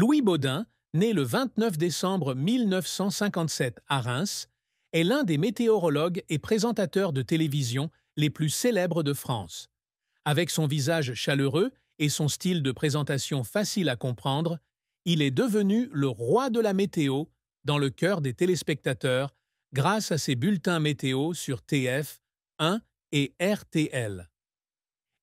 Louis Baudin, né le 29 décembre 1957 à Reims, est l'un des météorologues et présentateurs de télévision les plus célèbres de France. Avec son visage chaleureux et son style de présentation facile à comprendre, il est devenu le roi de la météo dans le cœur des téléspectateurs grâce à ses bulletins météo sur TF, 1 et RTL.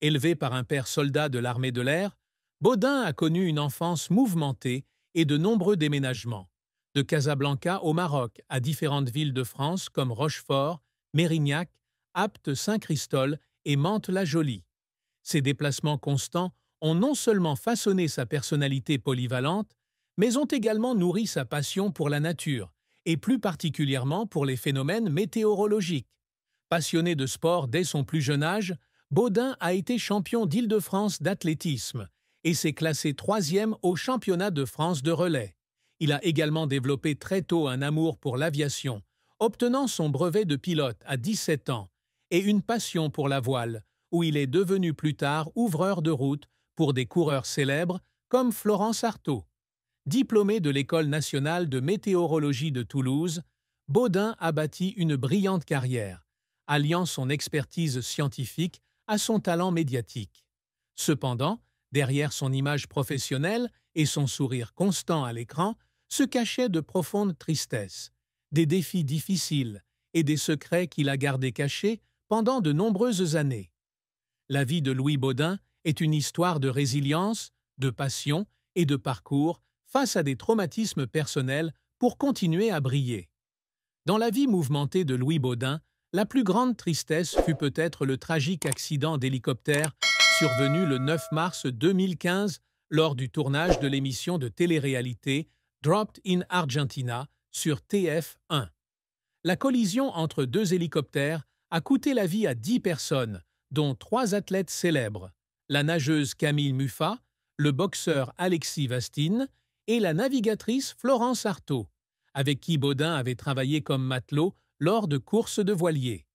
Élevé par un père soldat de l'armée de l'air, Baudin a connu une enfance mouvementée et de nombreux déménagements, de Casablanca au Maroc à différentes villes de France comme Rochefort, Mérignac, Apt-Saint-Christol et Mantes-la-Jolie. Ces déplacements constants ont non seulement façonné sa personnalité polyvalente, mais ont également nourri sa passion pour la nature, et plus particulièrement pour les phénomènes météorologiques. Passionné de sport dès son plus jeune âge, Baudin a été champion d'Île-de-France d'athlétisme et s'est classé 3e au championnat de France de relais. Il a également développé très tôt un amour pour l'aviation, obtenant son brevet de pilote à 17 ans, et une passion pour la voile, où il est devenu plus tard ouvreur de route pour des coureurs célèbres comme Florence Artaud. Diplômé de l'École nationale de météorologie de Toulouse, Baudin a bâti une brillante carrière, alliant son expertise scientifique à son talent médiatique. Cependant, derrière son image professionnelle et son sourire constant à l'écran, se cachaient de profondes tristesses, des défis difficiles et des secrets qu'il a gardés cachés pendant de nombreuses années. La vie de Louis Baudin est une histoire de résilience, de passion et de parcours face à des traumatismes personnels pour continuer à briller. Dans la vie mouvementée de Louis Baudin, la plus grande tristesse fut peut-être le tragique accident d'hélicoptère survenu le 9 mars 2015 lors du tournage de l'émission de télé-réalité Dropped in Argentina sur TF1. La collision entre deux hélicoptères a coûté la vie à 10 personnes, dont 3 athlètes célèbres, la nageuse Camille Muffat, le boxeur Alexis Vastine et la navigatrice Florence Artaud, avec qui Baudin avait travaillé comme matelot lors de courses de voiliers.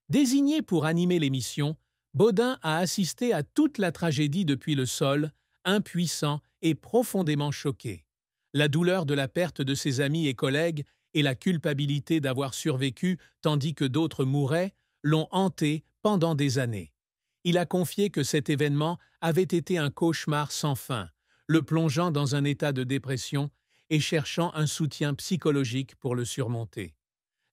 Désigné pour animer l'émission, Baudin a assisté à toute la tragédie depuis le sol, impuissant et profondément choqué. La douleur de la perte de ses amis et collègues et la culpabilité d'avoir survécu tandis que d'autres mouraient l'ont hanté pendant des années. Il a confié que cet événement avait été un cauchemar sans fin, le plongeant dans un état de dépression et cherchant un soutien psychologique pour le surmonter.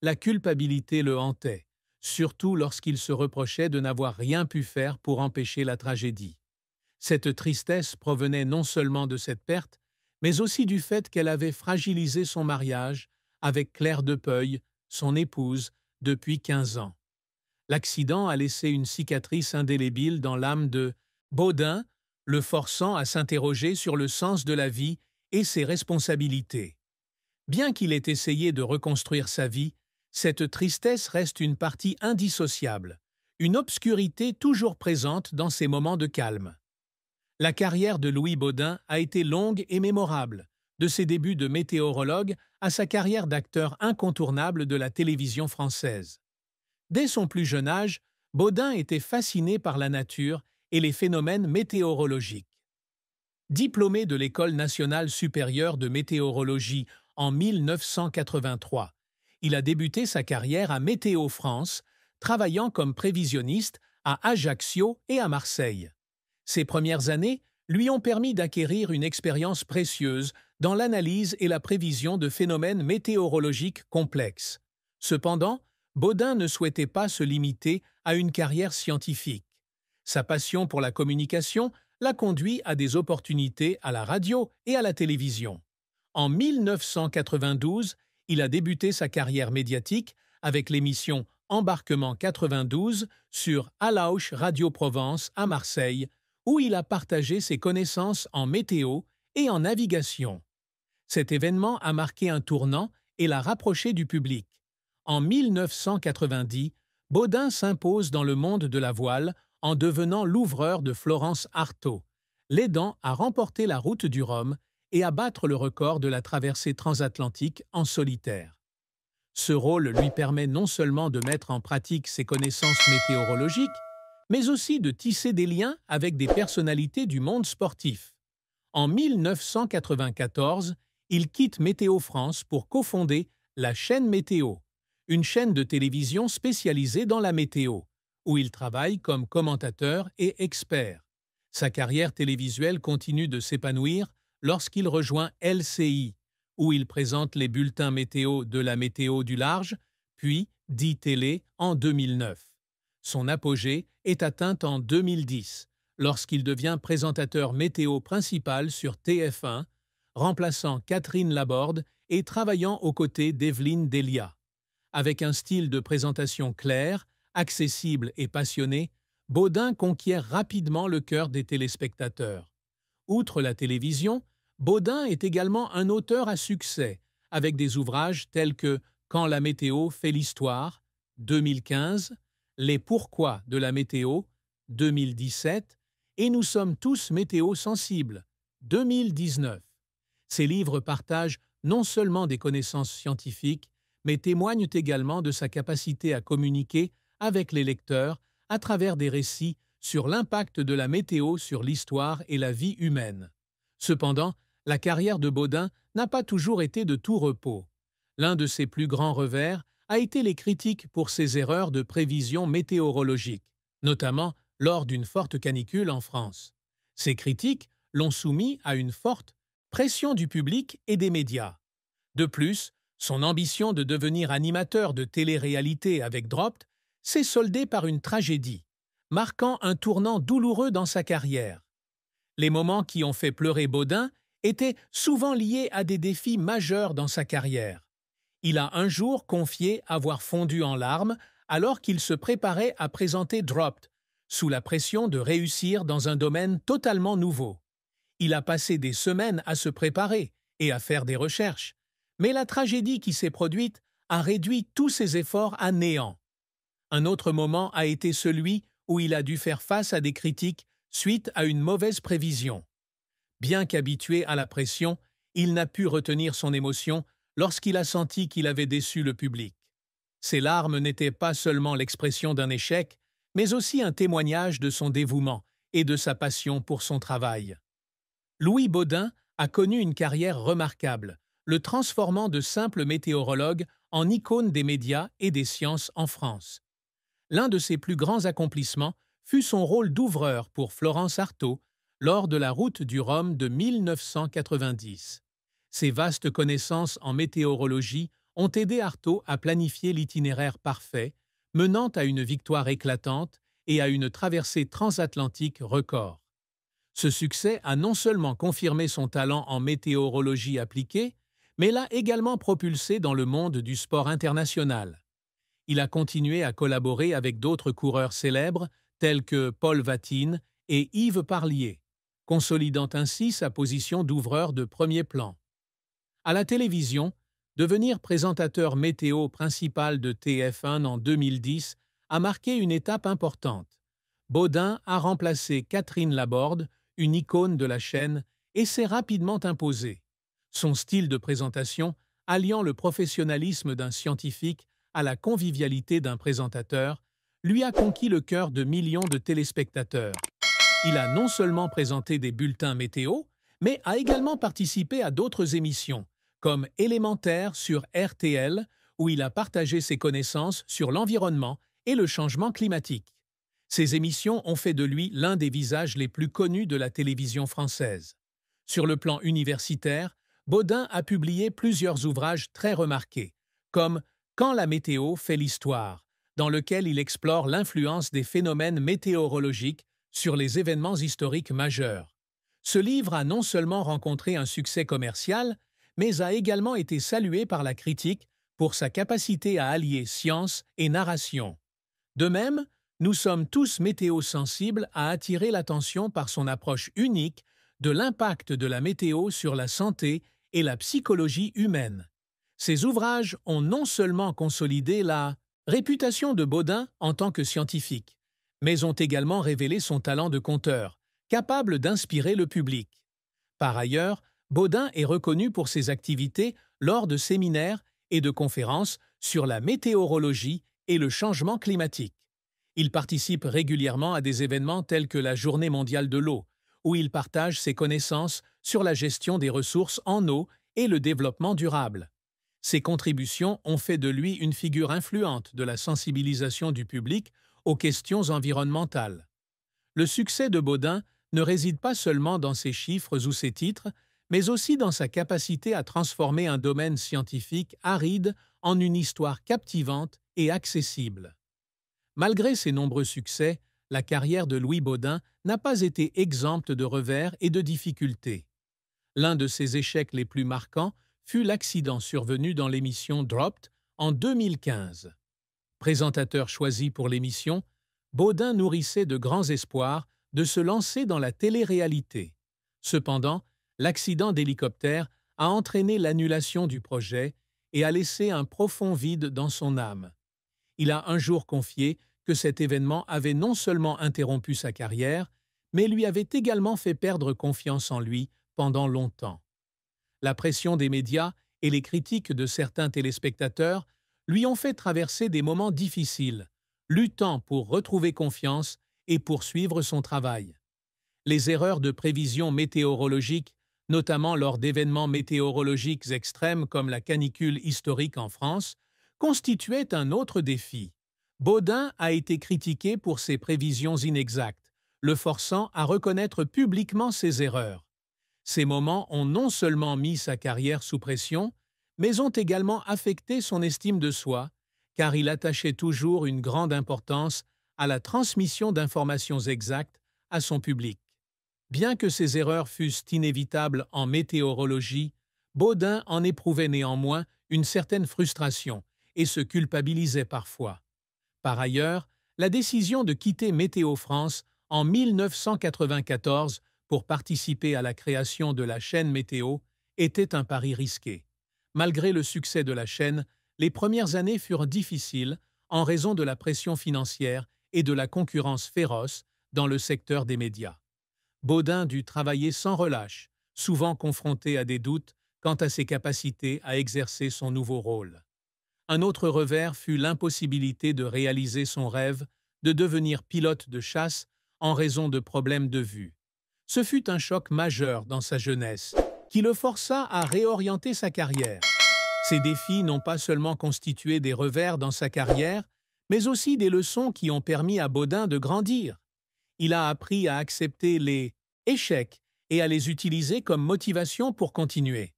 La culpabilité le hantait, surtout lorsqu'il se reprochait de n'avoir rien pu faire pour empêcher la tragédie. Cette tristesse provenait non seulement de cette perte, mais aussi du fait qu'elle avait fragilisé son mariage avec Claire Depeuil, son épouse, depuis 15 ans. L'accident a laissé une cicatrice indélébile dans l'âme de Baudin, le forçant à s'interroger sur le sens de la vie et ses responsabilités. Bien qu'il ait essayé de reconstruire sa vie, cette tristesse reste une partie indissociable, une obscurité toujours présente dans ces moments de calme. La carrière de Louis Baudin a été longue et mémorable, de ses débuts de météorologue à sa carrière d'acteur incontournable de la télévision française. Dès son plus jeune âge, Baudin était fasciné par la nature et les phénomènes météorologiques. Diplômé de l'École nationale supérieure de météorologie en 1983, il a débuté sa carrière à Météo France, travaillant comme prévisionniste à Ajaccio et à Marseille. Ses premières années lui ont permis d'acquérir une expérience précieuse dans l'analyse et la prévision de phénomènes météorologiques complexes. Cependant, Baudin ne souhaitait pas se limiter à une carrière scientifique. Sa passion pour la communication l'a conduit à des opportunités à la radio et à la télévision. En 1992, il a débuté sa carrière médiatique avec l'émission Embarquement 92 sur Alauche Radio Provence à Marseille, où il a partagé ses connaissances en météo et en navigation. Cet événement a marqué un tournant et l'a rapproché du public. En 1990, Baudin s'impose dans le monde de la voile en devenant l'ouvreur de Florence Artaud, l'aidant à remporter la route du Rhum et à battre le record de la traversée transatlantique en solitaire. Ce rôle lui permet non seulement de mettre en pratique ses connaissances météorologiques, mais aussi de tisser des liens avec des personnalités du monde sportif. En 1994, il quitte Météo France pour cofonder la chaîne Météo, une chaîne de télévision spécialisée dans la météo, où il travaille comme commentateur et expert. Sa carrière télévisuelle continue de s'épanouir lorsqu'il rejoint LCI, où il présente les bulletins météo de la météo du large, puis DiTélé en 2009. Son apogée est atteinte en 2010, lorsqu'il devient présentateur météo principal sur TF1, remplaçant Catherine Laborde et travaillant aux côtés d'Evelyne Delia. Avec un style de présentation clair, accessible et passionné, Baudin conquiert rapidement le cœur des téléspectateurs. Outre la télévision, Baudin est également un auteur à succès, avec des ouvrages tels que Quand la météo fait l'histoire, 2015, Les pourquoi de la météo, 2017, et Nous sommes tous météo-sensibles, 2019. Ces livres partagent non seulement des connaissances scientifiques, mais témoignent également de sa capacité à communiquer avec les lecteurs à travers des récits sur l'impact de la météo sur l'histoire et la vie humaine. Cependant, la carrière de Baudin n'a pas toujours été de tout repos. L'un de ses plus grands revers a été les critiques pour ses erreurs de prévision météorologique, notamment lors d'une forte canicule en France. Ces critiques l'ont soumis à une forte pression du public et des médias. De plus, son ambition de devenir animateur de télé-réalité avec Dropt s'est soldée par une tragédie, marquant un tournant douloureux dans sa carrière. Les moments qui ont fait pleurer Baudin étaient souvent liés à des défis majeurs dans sa carrière. Il a un jour confié avoir fondu en larmes alors qu'il se préparait à présenter Dropt, sous la pression de réussir dans un domaine totalement nouveau. Il a passé des semaines à se préparer et à faire des recherches, mais la tragédie qui s'est produite a réduit tous ses efforts à néant. Un autre moment a été celui où il a dû faire face à des critiques suite à une mauvaise prévision. Bien qu'habitué à la pression, il n'a pu retenir son émotion lorsqu'il a senti qu'il avait déçu le public. Ses larmes n'étaient pas seulement l'expression d'un échec, mais aussi un témoignage de son dévouement et de sa passion pour son travail. Louis Baudin a connu une carrière remarquable, le transformant de simple météorologue en icône des médias et des sciences en France. L'un de ses plus grands accomplissements fut son rôle d'ouvreur pour Florence Artaud lors de la Route du Rhum de 1990. Ses vastes connaissances en météorologie ont aidé Artaud à planifier l'itinéraire parfait, menant à une victoire éclatante et à une traversée transatlantique record. Ce succès a non seulement confirmé son talent en météorologie appliquée, mais l'a également propulsé dans le monde du sport international. Il a continué à collaborer avec d'autres coureurs célèbres tels que Paul Vatine et Yves Parlier, consolidant ainsi sa position d'ouvreur de premier plan. À la télévision, devenir présentateur météo principal de TF1 en 2010 a marqué une étape importante. Baudin a remplacé Catherine Laborde, une icône de la chaîne, et s'est rapidement imposé. Son style de présentation, alliant le professionnalisme d'un scientifique à la convivialité d'un présentateur, lui a conquis le cœur de millions de téléspectateurs. Il a non seulement présenté des bulletins météo, mais a également participé à d'autres émissions, comme Élémentaire sur RTL, où il a partagé ses connaissances sur l'environnement et le changement climatique. Ces émissions ont fait de lui l'un des visages les plus connus de la télévision française. Sur le plan universitaire, Baudin a publié plusieurs ouvrages très remarqués, comme Quand la météo fait l'histoire, dans lequel il explore l'influence des phénomènes météorologiques sur les événements historiques majeurs. Ce livre a non seulement rencontré un succès commercial, mais a également été salué par la critique pour sa capacité à allier science et narration. De même, Nous sommes tous météo-sensibles a attiré l'attention par son approche unique de l'impact de la météo sur la santé et la psychologie humaine. Ces ouvrages ont non seulement consolidé la réputation de Baudin en tant que scientifique, mais ont également révélé son talent de conteur, capable d'inspirer le public. Par ailleurs, Baudin est reconnu pour ses activités lors de séminaires et de conférences sur la météorologie et le changement climatique. Il participe régulièrement à des événements tels que la Journée mondiale de l'eau, où il partage ses connaissances sur la gestion des ressources en eau et le développement durable. Ses contributions ont fait de lui une figure influente de la sensibilisation du public aux questions environnementales. Le succès de Baudin ne réside pas seulement dans ses chiffres ou ses titres, mais aussi dans sa capacité à transformer un domaine scientifique aride en une histoire captivante et accessible. Malgré ses nombreux succès, la carrière de Louis Baudin n'a pas été exempte de revers et de difficultés. L'un de ses échecs les plus marquants fut l'accident survenu dans l'émission Dropped en 2015. Présentateur choisi pour l'émission, Baudin nourrissait de grands espoirs de se lancer dans la télé-réalité. Cependant, l'accident d'hélicoptère a entraîné l'annulation du projet et a laissé un profond vide dans son âme. Il a un jour confié que cet événement avait non seulement interrompu sa carrière, mais lui avait également fait perdre confiance en lui pendant longtemps. La pression des médias et les critiques de certains téléspectateurs lui ont fait traverser des moments difficiles, luttant pour retrouver confiance et poursuivre son travail. Les erreurs de prévision météorologique, notamment lors d'événements météorologiques extrêmes comme la canicule historique en France, constituaient un autre défi. Baudin a été critiqué pour ses prévisions inexactes, le forçant à reconnaître publiquement ses erreurs. Ces moments ont non seulement mis sa carrière sous pression, mais ont également affecté son estime de soi, car il attachait toujours une grande importance à la transmission d'informations exactes à son public. Bien que ces erreurs fussent inévitables en météorologie, Baudin en éprouvait néanmoins une certaine frustration et se culpabilisait parfois. Par ailleurs, la décision de quitter Météo France en 1994 pour participer à la création de la chaîne Météo était un pari risqué. Malgré le succès de la chaîne, les premières années furent difficiles en raison de la pression financière et de la concurrence féroce dans le secteur des médias. Baudin dut travailler sans relâche, souvent confronté à des doutes quant à ses capacités à exercer son nouveau rôle. Un autre revers fut l'impossibilité de réaliser son rêve de devenir pilote de chasse en raison de problèmes de vue. Ce fut un choc majeur dans sa jeunesse, qui le força à réorienter sa carrière. Ces défis n'ont pas seulement constitué des revers dans sa carrière, mais aussi des leçons qui ont permis à Baudin de grandir. Il a appris à accepter les échecs et à les utiliser comme motivation pour continuer.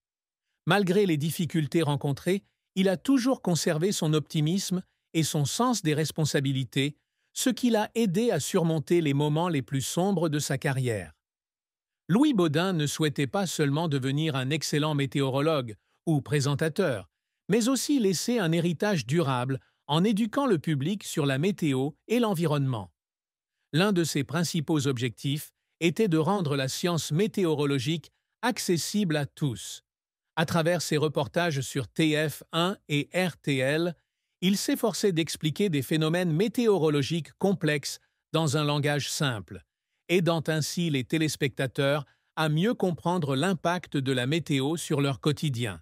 Malgré les difficultés rencontrées, il a toujours conservé son optimisme et son sens des responsabilités, ce qui l'a aidé à surmonter les moments les plus sombres de sa carrière. Louis Baudin ne souhaitait pas seulement devenir un excellent météorologue ou présentateur, mais aussi laisser un héritage durable en éduquant le public sur la météo et l'environnement. L'un de ses principaux objectifs était de rendre la science météorologique accessible à tous. À travers ses reportages sur TF1 et RTL, il s'efforçait d'expliquer des phénomènes météorologiques complexes dans un langage simple, aidant ainsi les téléspectateurs à mieux comprendre l'impact de la météo sur leur quotidien.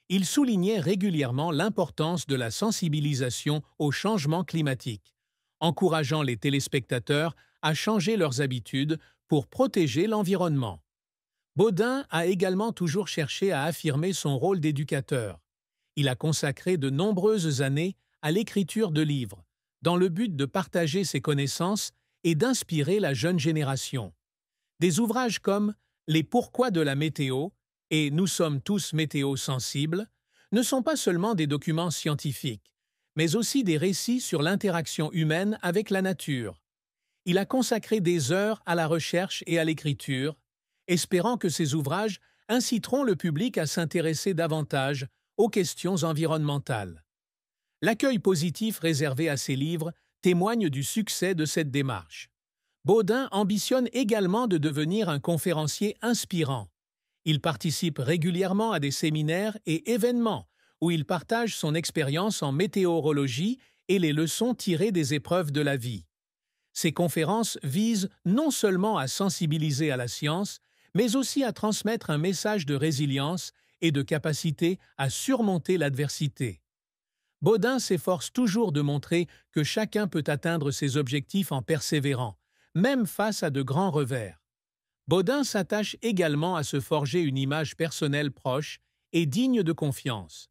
Il soulignait régulièrement l'importance de la sensibilisation au changement climatique, encourageant les téléspectateurs à changer leurs habitudes pour protéger l'environnement. Baudin a également toujours cherché à affirmer son rôle d'éducateur. Il a consacré de nombreuses années à l'écriture de livres, dans le but de partager ses connaissances et d'inspirer la jeune génération. Des ouvrages comme Les pourquoi de la météo et Nous sommes tous météo-sensibles ne sont pas seulement des documents scientifiques, mais aussi des récits sur l'interaction humaine avec la nature. Il a consacré des heures à la recherche et à l'écriture, espérant que ces ouvrages inciteront le public à s'intéresser davantage aux questions environnementales. L'accueil positif réservé à ces livres témoigne du succès de cette démarche. Baudin ambitionne également de devenir un conférencier inspirant. Il participe régulièrement à des séminaires et événements où il partage son expérience en météorologie et les leçons tirées des épreuves de la vie. Ces conférences visent non seulement à sensibiliser à la science, mais aussi à transmettre un message de résilience et de capacité à surmonter l'adversité. Baudin s'efforce toujours de montrer que chacun peut atteindre ses objectifs en persévérant, même face à de grands revers. Baudin s'attache également à se forger une image personnelle proche et digne de confiance.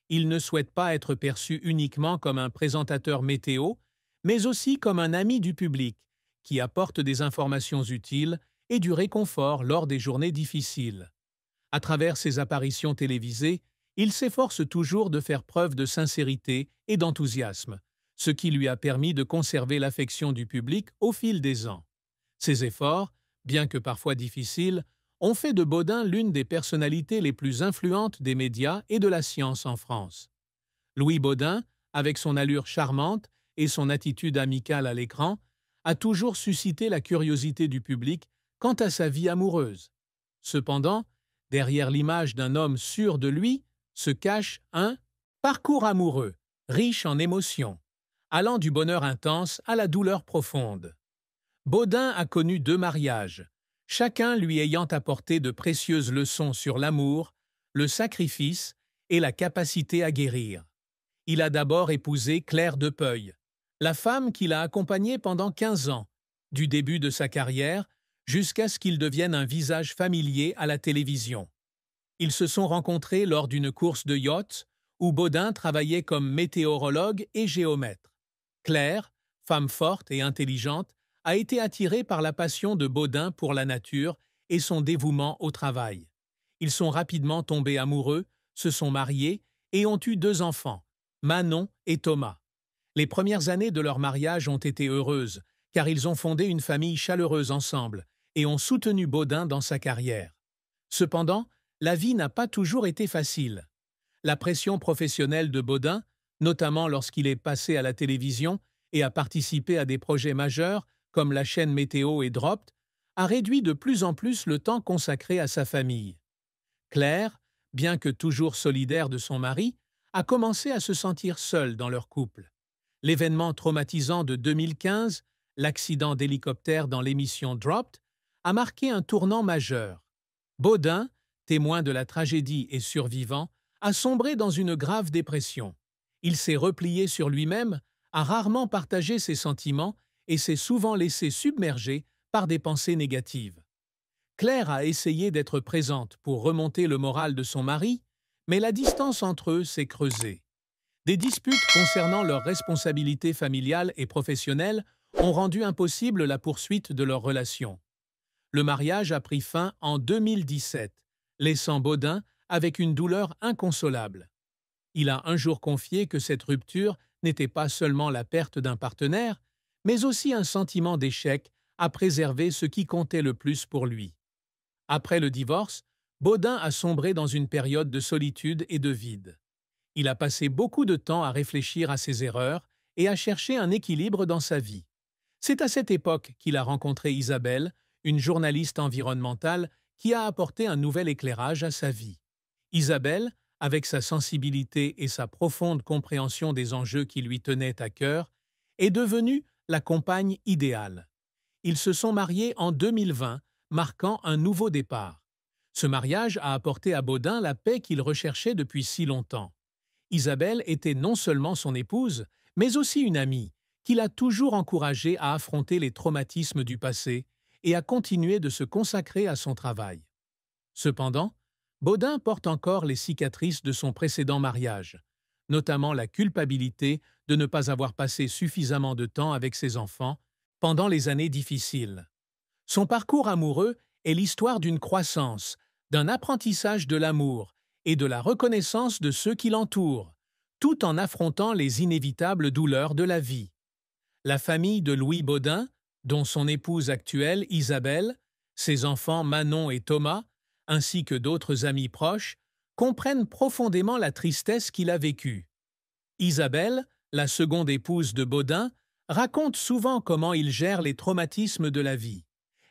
Il ne souhaite pas être perçu uniquement comme un présentateur météo, mais aussi comme un ami du public, qui apporte des informations utiles et du réconfort lors des journées difficiles. À travers ses apparitions télévisées, il s'efforce toujours de faire preuve de sincérité et d'enthousiasme, ce qui lui a permis de conserver l'affection du public au fil des ans. Ces efforts, bien que parfois difficiles, ont fait de Baudin l'une des personnalités les plus influentes des médias et de la science en France. Louis Baudin, avec son allure charmante et son attitude amicale à l'écran, a toujours suscité la curiosité du public quant à sa vie amoureuse. Cependant, derrière l'image d'un homme sûr de lui se cache un parcours amoureux, riche en émotions, allant du bonheur intense à la douleur profonde. Baudin a connu 2 mariages, chacun lui ayant apporté de précieuses leçons sur l'amour, le sacrifice et la capacité à guérir. Il a d'abord épousé Claire Depeuil, la femme qu'il a accompagnée pendant 15 ans, du début de sa carrière jusqu'à ce qu'il devienne un visage familier à la télévision. Ils se sont rencontrés lors d'une course de yacht où Baudin travaillait comme météorologue et géomètre. Claire, femme forte et intelligente, a été attirée par la passion de Baudin pour la nature et son dévouement au travail. Ils sont rapidement tombés amoureux, se sont mariés et ont eu 2 enfants, Manon et Thomas. Les premières années de leur mariage ont été heureuses, car ils ont fondé une famille chaleureuse ensemble et ont soutenu Baudin dans sa carrière. Cependant, la vie n'a pas toujours été facile. La pression professionnelle de Baudin, notamment lorsqu'il est passé à la télévision et a participé à des projets majeurs comme la chaîne Météo et Dropt, a réduit de plus en plus le temps consacré à sa famille. Claire, bien que toujours solidaire de son mari, a commencé à se sentir seule dans leur couple. L'événement traumatisant de 2015, l'accident d'hélicoptère dans l'émission Dropt, a marqué un tournant majeur. Baudin, témoin de la tragédie et survivant, a sombré dans une grave dépression. Il s'est replié sur lui-même, a rarement partagé ses sentiments et s'est souvent laissé submerger par des pensées négatives. Claire a essayé d'être présente pour remonter le moral de son mari, mais la distance entre eux s'est creusée. Des disputes concernant leurs responsabilités familiales et professionnelles ont rendu impossible la poursuite de leur relation. Le mariage a pris fin en 2017, laissant Baudin avec une douleur inconsolable. Il a un jour confié que cette rupture n'était pas seulement la perte d'un partenaire, mais aussi un sentiment d'échec à préserver ce qui comptait le plus pour lui. Après le divorce, Baudin a sombré dans une période de solitude et de vide. Il a passé beaucoup de temps à réfléchir à ses erreurs et à chercher un équilibre dans sa vie. C'est à cette époque qu'il a rencontré Isabelle, une journaliste environnementale qui a apporté un nouvel éclairage à sa vie. Isabelle, avec sa sensibilité et sa profonde compréhension des enjeux qui lui tenaient à cœur, est devenue la compagne idéale. Ils se sont mariés en 2020, marquant un nouveau départ. Ce mariage a apporté à Baudin la paix qu'il recherchait depuis si longtemps. Isabelle était non seulement son épouse, mais aussi une amie, qui l'a toujours encouragé à affronter les traumatismes du passé et à continuer de se consacrer à son travail. Cependant, Baudin porte encore les cicatrices de son précédent mariage, notamment la culpabilité de ne pas avoir passé suffisamment de temps avec ses enfants pendant les années difficiles. Son parcours amoureux est l'histoire d'une croissance, d'un apprentissage de l'amour et de la reconnaissance de ceux qui l'entourent, tout en affrontant les inévitables douleurs de la vie. La famille de Louis Baudin, dont son épouse actuelle Isabelle, ses enfants Manon et Thomas, ainsi que d'autres amis proches, comprennent profondément la tristesse qu'il a vécue. Isabelle, la seconde épouse de Baudin, raconte souvent comment il gère les traumatismes de la vie.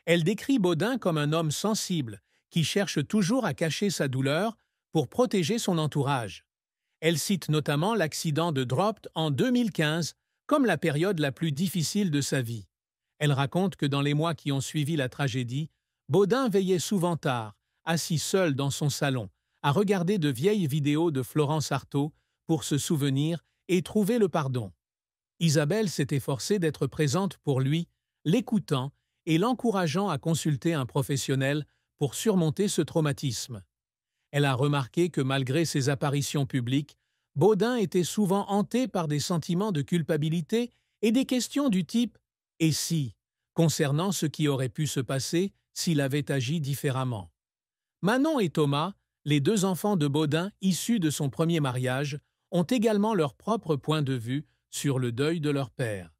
Elle décrit Baudin comme un homme sensible, qui cherche toujours à cacher sa douleur pour protéger son entourage. Elle cite notamment l'accident de Dropt en 2015 comme la période la plus difficile de sa vie. Elle raconte que dans les mois qui ont suivi la tragédie, Baudin veillait souvent tard, assis seul dans son salon, à regarder de vieilles vidéos de Florence Artaud pour se souvenir et trouver le pardon. Isabelle s'est efforcée d'être présente pour lui, l'écoutant et l'encourageant à consulter un professionnel pour surmonter ce traumatisme. Elle a remarqué que malgré ses apparitions publiques, Baudin était souvent hanté par des sentiments de culpabilité et des questions du type « et si ?», concernant ce qui aurait pu se passer s'il avait agi différemment. Manon et Thomas, les deux enfants de Baudin issus de son premier mariage, ont également leur propre point de vue sur le deuil de leur père.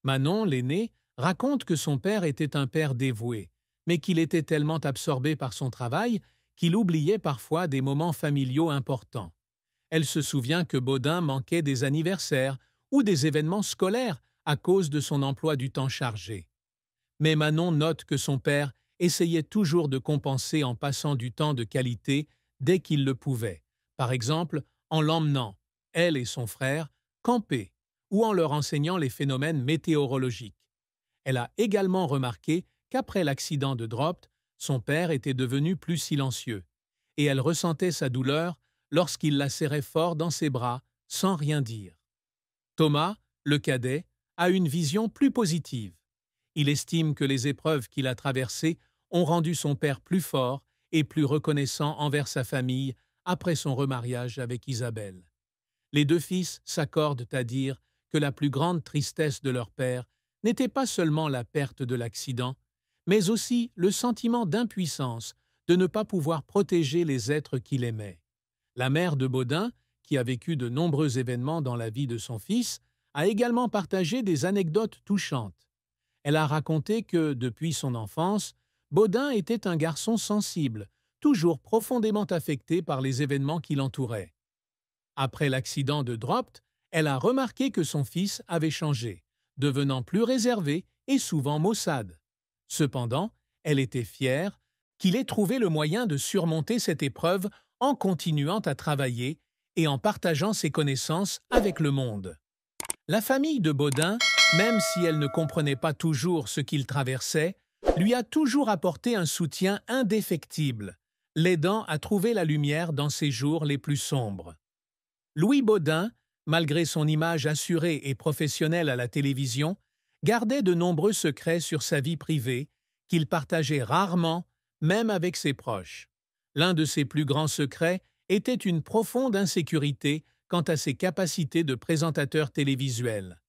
Manon, l'aînée, raconte que son père était un père dévoué, mais qu'il était tellement absorbé par son travail qu'il oubliait parfois des moments familiaux importants. Elle se souvient que Baudin manquait des anniversaires ou des événements scolaires à cause de son emploi du temps chargé. Mais Manon note que son père essayait toujours de compenser en passant du temps de qualité dès qu'il le pouvait, par exemple en l'emmenant, elle et son frère, camper ou en leur enseignant les phénomènes météorologiques. Elle a également remarqué qu'après l'accident de Dropt, son père était devenu plus silencieux, et elle ressentait sa douleur lorsqu'il la serrait fort dans ses bras sans rien dire. Thomas, le cadet, a une vision plus positive. Il estime que les épreuves qu'il a traversées ont rendu son père plus fort et plus reconnaissant envers sa famille après son remariage avec Isabelle. Les deux fils s'accordent à dire que la plus grande tristesse de leur père n'était pas seulement la perte de l'accident, mais aussi le sentiment d'impuissance de ne pas pouvoir protéger les êtres qu'il aimait. La mère de Baudin, qui a vécu de nombreux événements dans la vie de son fils, a également partagé des anecdotes touchantes. Elle a raconté que, depuis son enfance, Baudin était un garçon sensible, toujours profondément affecté par les événements qui l'entouraient. Après l'accident de Dropt, elle a remarqué que son fils avait changé, devenant plus réservé et souvent maussade. Cependant, elle était fière qu'il ait trouvé le moyen de surmonter cette épreuve en continuant à travailler et en partageant ses connaissances avec le monde. La famille de Baudin, même si elle ne comprenait pas toujours ce qu'il traversait, lui a toujours apporté un soutien indéfectible, l'aidant à trouver la lumière dans ses jours les plus sombres. Louis Baudin, malgré son image assurée et professionnelle à la télévision, gardait de nombreux secrets sur sa vie privée qu'il partageait rarement, même avec ses proches. L'un de ses plus grands secrets était une profonde insécurité quant à ses capacités de présentateur télévisuel.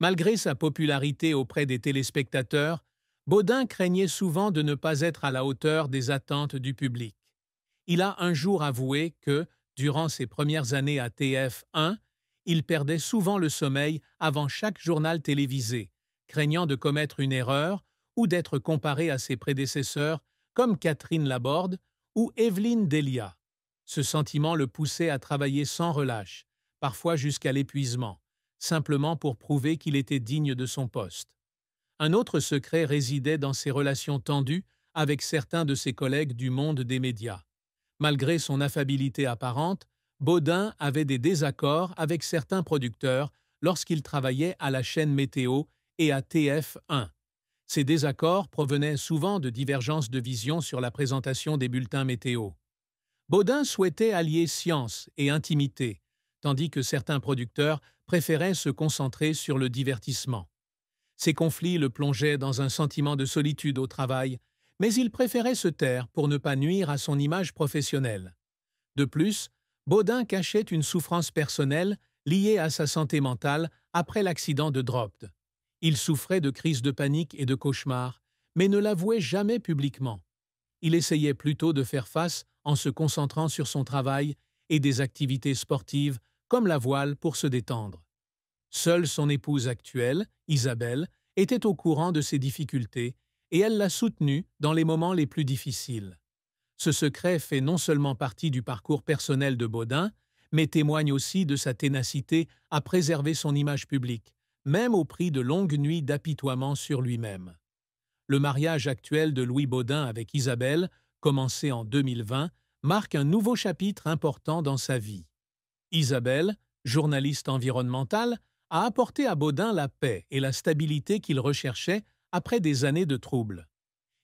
Malgré sa popularité auprès des téléspectateurs, Baudin craignait souvent de ne pas être à la hauteur des attentes du public. Il a un jour avoué que, durant ses premières années à TF1, il perdait souvent le sommeil avant chaque journal télévisé, craignant de commettre une erreur ou d'être comparé à ses prédécesseurs comme Catherine Laborde ou Evelyne Delia. Ce sentiment le poussait à travailler sans relâche, parfois jusqu'à l'épuisement, simplement pour prouver qu'il était digne de son poste. Un autre secret résidait dans ses relations tendues avec certains de ses collègues du monde des médias. Malgré son affabilité apparente, Baudin avait des désaccords avec certains producteurs lorsqu'il travaillait à la chaîne Météo et à TF1. Ces désaccords provenaient souvent de divergences de vision sur la présentation des bulletins météo. Baudin souhaitait allier science et intimité, tandis que certains producteurs préféraient se concentrer sur le divertissement. Ces conflits le plongeaient dans un sentiment de solitude au travail, mais il préférait se taire pour ne pas nuire à son image professionnelle. De plus, Baudin cachait une souffrance personnelle liée à sa santé mentale après l'accident de Dropt. Il souffrait de crises de panique et de cauchemars, mais ne l'avouait jamais publiquement. Il essayait plutôt de faire face en se concentrant sur son travail et des activités sportives comme la voile pour se détendre. Seule son épouse actuelle, Isabelle, était au courant de ses difficultés et elle l'a soutenu dans les moments les plus difficiles. Ce secret fait non seulement partie du parcours personnel de Baudin, mais témoigne aussi de sa ténacité à préserver son image publique, même au prix de longues nuits d'apitoiement sur lui-même. Le mariage actuel de Louis Baudin avec Isabelle, commencé en 2020, marque un nouveau chapitre important dans sa vie. Isabelle, journaliste environnementale, a apporté à Baudin la paix et la stabilité qu'il recherchait après des années de troubles.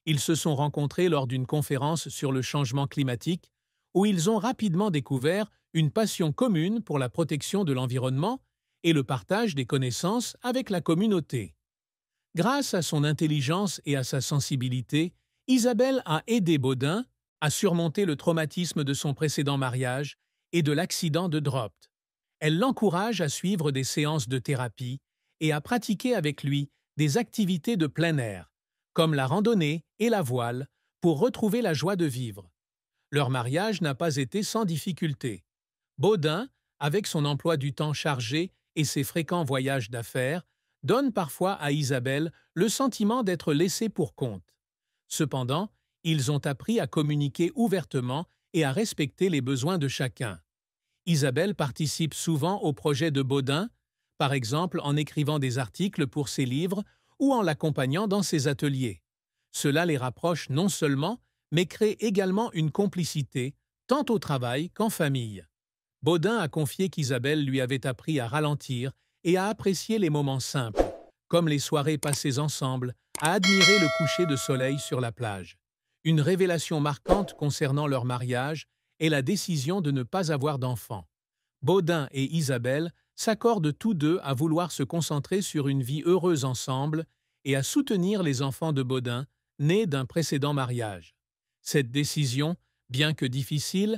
Ils se sont rencontrés lors d'une conférence sur le changement climatique, où ils ont rapidement découvert une passion commune pour la protection de l'environnement et le partage des connaissances avec la communauté. Grâce à son intelligence et à sa sensibilité, Isabelle a aidé Baudin à surmonter le traumatisme de son précédent mariage et de l'accident de Dropt. Elle l'encourage à suivre des séances de thérapie et à pratiquer avec lui des activités de plein air, comme la randonnée et la voile, pour retrouver la joie de vivre. Leur mariage n'a pas été sans difficulté. Baudin, avec son emploi du temps chargé et ses fréquents voyages d'affaires, donne parfois à Isabelle le sentiment d'être laissée pour compte. Cependant, ils ont appris à communiquer ouvertement et à respecter les besoins de chacun. Isabelle participe souvent aux projets de Baudin, par exemple en écrivant des articles pour ses livres ou en l'accompagnant dans ses ateliers. Cela les rapproche non seulement, mais crée également une complicité, tant au travail qu'en famille. Baudin a confié qu'Isabelle lui avait appris à ralentir et à apprécier les moments simples, comme les soirées passées ensemble, à admirer le coucher de soleil sur la plage. Une révélation marquante concernant leur mariage est la décision de ne pas avoir d'enfants. Baudin et Isabelle s'accordent tous deux à vouloir se concentrer sur une vie heureuse ensemble et à soutenir les enfants de Baudin, nés d'un précédent mariage. Cette décision, bien que difficile,